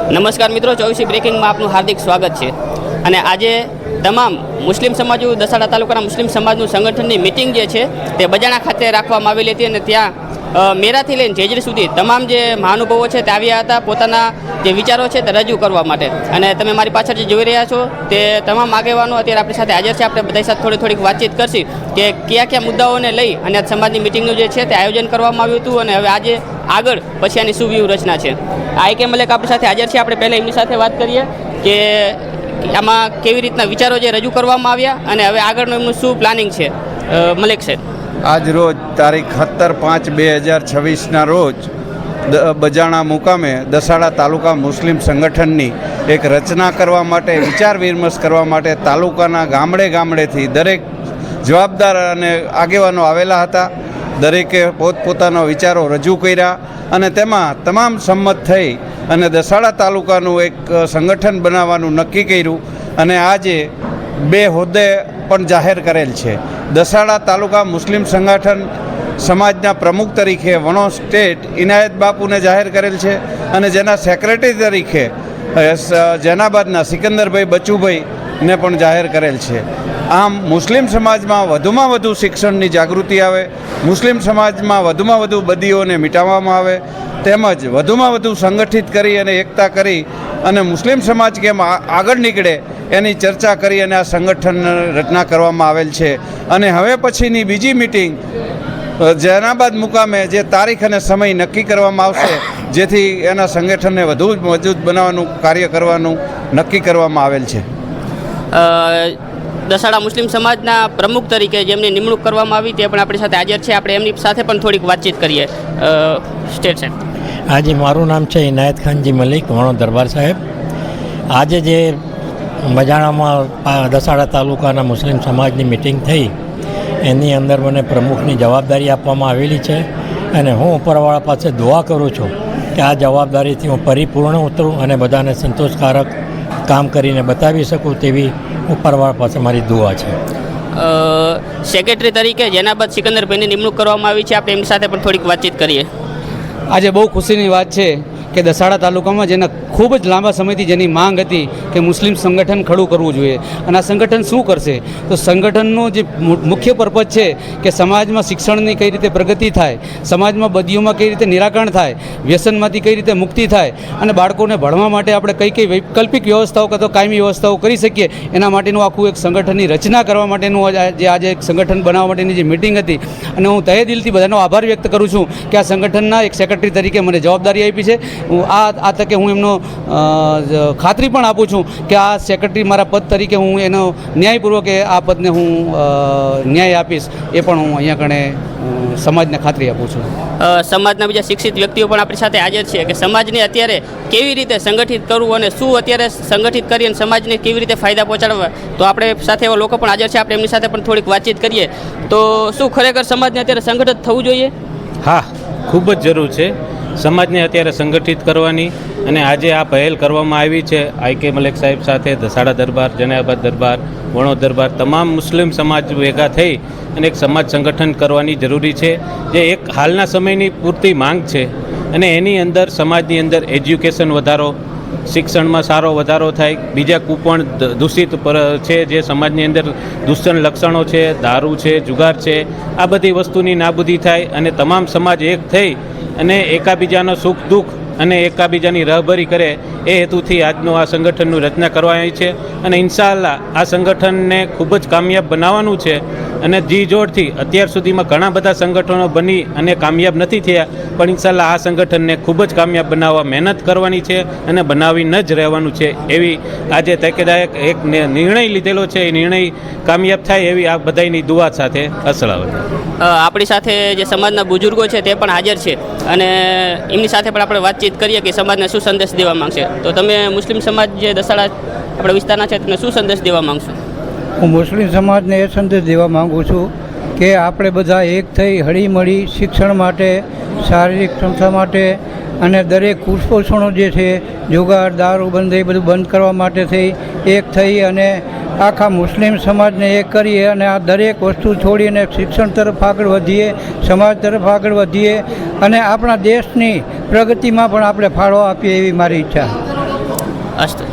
નમસ્કાર મિત્રો, 24 બ્રેકિંગમાં આપનું હાર્દિક સ્વાગત છે. અને આજે તમામ મુસ્લિમ સમાજો દસાડા તાલુકાના મુસ્લિમ સમાજનું સંગઠનની મિટિંગ જે છે તે બજાણા ખાતે રાખવામાં આવેલી હતી અને ત્યાં મેરાથી લઈને જેજરી સુધી તમામ જે મહાનુભાવો છે તે આવ્યા હતા પોતાના જે વિચારો છે તે રજૂ કરવા માટે. અને તમે મારી પાછળ જે જોઈ રહ્યા છો તે તમામ આગેવાનો અત્યારે આપણી સાથે હાજર છે. આપણે બધા સાથે થોડીક વાતચીત કરશી કે કયા મુદ્દાઓને લઈ અને આ સમાજની મિટિંગનું જે છે તે આયોજન કરવામાં આવ્યું હતું અને હવે આજે આગળ પછી આની શું વ્યૂહરચના છે. આઈકે મલેક આપણી સાથે હાજર છે. આપણે પહેલાં એમની સાથે વાત કરીએ કે આમાં કેવી રીતના વિચારો જે રજૂ કરવામાં આવ્યા અને હવે આગળનું એમનું શું પ્લાનિંગ છે. મલેક સાહેબ, આજ રોજ તારીખ 17/5/2026ના રોજ બજાણા મુકામે દસાડા તાલુકા મુસ્લિમ સંગઠનની એક રચના કરવા માટે વિચાર વિમર્શ કરવા માટે તાલુકાના ગામડેથી દરેક જવાબદાર અને આગેવાનો આવેલા હતા. દરેકે પોતપોતાના વિચારો રજૂ કર્યા અને તેમાં તમામ સંમત થઈ અને દસાડા તાલુકાનું એક સંગઠન બનાવવાનું નક્કી કર્યું અને આજે 2 હોદ્દે પણ જાહેર કરેલ છે. દસાડા તાલુકા મુસ્લિમ સંગઠન સમાજના પ્રમુખ તરીકે વણો સ્ટેટ ઇનાયત બાપુને જાહેર કરેલ છે અને જેના સેક્રેટરી તરીકે જેનાબાદના સિકંદરભાઈ બચુભાઈને પણ જાહેર કરેલ છે. આમ મુસ્લિમ સમાજમાં વધુમાં વધુ શિક્ષણની જાગૃતિ આવે, મુસ્લિમ સમાજમાં વધુમાં વધુ બદીઓને મિટાવવામાં આવે, તેમજ વધુમાં વધુ સંગઠિત કરી અને એકતા કરી અને મુસ્લિમ સમાજ કેમ આગળ નીકળે એની ચર્ચા કરી અને આ સંગઠન રચના કરવામાં આવેલ છે. અને હવે પછીની બીજી મિટિંગ જેનાબાદ મુકામે જે તારીખ અને સમય નક્કી કરવામાં આવશે જેથી એના સંગઠનને વધુ મજબૂત બનાવવાનું કાર્ય કરવાનું નક્કી કરવામાં આવેલ છે. દસાડા મુસ્લિમ સમાજના પ્રમુખ તરીકે જેમની નિમણૂક કરવામાં આવી તે પણ આપણી સાથે હાજર છે. આપણે એમની સાથે પણ થોડીક વાતચીત કરીએ. સ્ટેટ સાહેબ, આજે મારું નામ છે ઇનાયત ખાનજી મલિક, વણો દરબાર સાહેબ. આજે જે બજાણામાં દસાડા તાલુકાના મુસ્લિમ સમાજની મિટિંગ થઈ એની અંદર મને પ્રમુખની જવાબદારી આપવામાં આવેલી છે અને હું ઉપરવાળા પાસે દુઆ કરું છું કે આ જવાબદારીથી હું પરિપૂર્ણ ઉતરું અને બધાને સંતોષકારક કામ કરીને બતાવી શકું તેવી ઉપરવાળા પાસે મારી દુઆ છે. સેક્રેટરી તરીકે જેનાબાદ સિકંદરભાઈની નિમણૂક કરવામાં આવી છે. આપણે એમની સાથે પણ થોડીક વાતચીત કરીએ. આજે બહુ ખુશીની વાત છે કે દસાડા તાલુકામાં જેના ખૂબ જ લાંબા સમયથી જેની માંગ હતી કે મુસ્લિમ સંગઠન ખડું કરવું જોઈએ અને આ સંગઠન શું કરશે તો સંગઠનનો જે મુખ્ય પર્પઝ છે કે સમાજમાં શિક્ષણની કઈ રીતે પ્રગતિ થાય, સમાજમાં બદીઓમાં કઈ રીતે નિરાકરણ થાય, વ્યસનમાંથી કઈ રીતે મુક્તિ થાય અને બાળકોને ભણવા માટે આપણે કઈ વૈકલ્પિક વ્યવસ્થાઓ કાં તો કાયમી વ્યવસ્થાઓ કરી શકીએ એના માટેનું આખું એક સંગઠનની રચના કરવા માટેનું આજે એક સંગઠન બનાવવા માટેની જે મિટિંગ હતી અને હું તહે દિલથી બધાનો આભાર વ્યક્ત કરું છું કે આ સંગઠનના એક સેક્રેટરી તરીકે મને જવાબદારી આપી છે. હું આ તકે હું એમનો ખાતરી પણ આપું છું કે આ સેક્રેટરી મારા પદ તરીકે હું એનો ન્યાયપૂર્વક આ પદને હું ન્યાય આપીશ એ પણ હું અહીંયા કણે સમાજને ખાતરી આપું છું. સમાજના બીજા શિક્ષિત વ્યક્તિઓ પણ આપણી સાથે હાજર છે કે સમાજને અત્યારે કેવી રીતે સંગઠિત કરવું અને શું અત્યારે સંગઠિત કરી અને સમાજને કેવી રીતે ફાયદા પહોંચાડવા. તો આપણે સાથે એવા લોકો પણ હાજર છે. આપણે એમની સાથે પણ થોડીક વાતચીત કરીએ. તો શું ખરેખર સમાજને અત્યારે સંગઠિત થવું જોઈએ? હા, ખૂબ જ જરૂર છે સમાજને અત્યારે સંગઠિત કરવાની. અને આજે આ પહેલ કરવામાં આવી છે આઈકે મલેક સાહેબ સાથે દસાડા દરબાર, જનાબાદ દરબાર, વણો દરબાર તમામ મુસ્લિમ સમાજ ભેગા થઈ અને એક સમાજ સંગઠન કરવાની જરૂરી છે જે એક હાલના સમયની પૂરતી માંગ છે. અને એની અંદર સમાજની અંદર એજ્યુકેશન વધારો, શિક્ષણમાં સારો વધારો થાય, બીજા કુપણ દૂષિત છે જે સમાજની અંદર દૂષણ લક્ષણો છે, દારૂ છે, જુગાર છે, આ બધી વસ્તુની નાબૂદી થાય અને તમામ સમાજ એક થઈ અને એકાબીજાનો સુખ દુઃખ અને એકાબીજાની રહબરી કરે એ હેતુથી આજનું આ સંગઠનનું રચના કરવાની છે. અને ઇન્શાઅલ્લાહ આ સંગઠનને ખૂબ જ કામયાબ બનાવવાનું છે. અને જીજોડથી અત્યાર સુધીમાં ઘણા બધા સંગઠનો બની અને કામયાબ નથી થયા પણ ઇન્શાઅલ્લાહ આ સંગઠનને ખૂબ જ કામયાબ બનાવવા મહેનત કરવાની છે અને બનાવીને જ રહેવાનું છે એવી આજે તકેદાયક એક નિર્ણય લીધેલો છે. એ નિર્ણય કામયાબ થાય એવી આ બધાની દુઆ સાથે અસલાવત. આપણી સાથે જે સમાજના બુઝુર્ગો છે તે પણ હાજર છે અને એમની સાથે પણ આપણે વાતચીત કરીએ કે સમાજને શું સંદેશ દેવા માંગશે. તો તમે મુસ્લિમ સમાજ જે દસાડા આપણા વિસ્તારના છે તમે શું સંદેશ દેવા માંગશો? હું મુસ્લિમ સમાજને એ સંદેશ દેવા માગું છું કે આપણે બધા એક થઈ હળીમળી શિક્ષણ માટે, શારીરિક ક્ષમતા માટે અને દરેક કુપોષણો જે છે જુગાર, દારૂ બંધ એ બધું બંધ કરવા માટે થઈ એક થઈ અને આખા મુસ્લિમ સમાજને એક કરીએ અને આ દરેક વસ્તુ છોડીને શિક્ષણ તરફ આગળ વધીએ, સમાજ તરફ આગળ વધીએ અને આપણા દેશની પ્રગતિમાં પણ આપણે ફાળો આપીએ એવી મારી ઈચ્છા. અસ્તુ.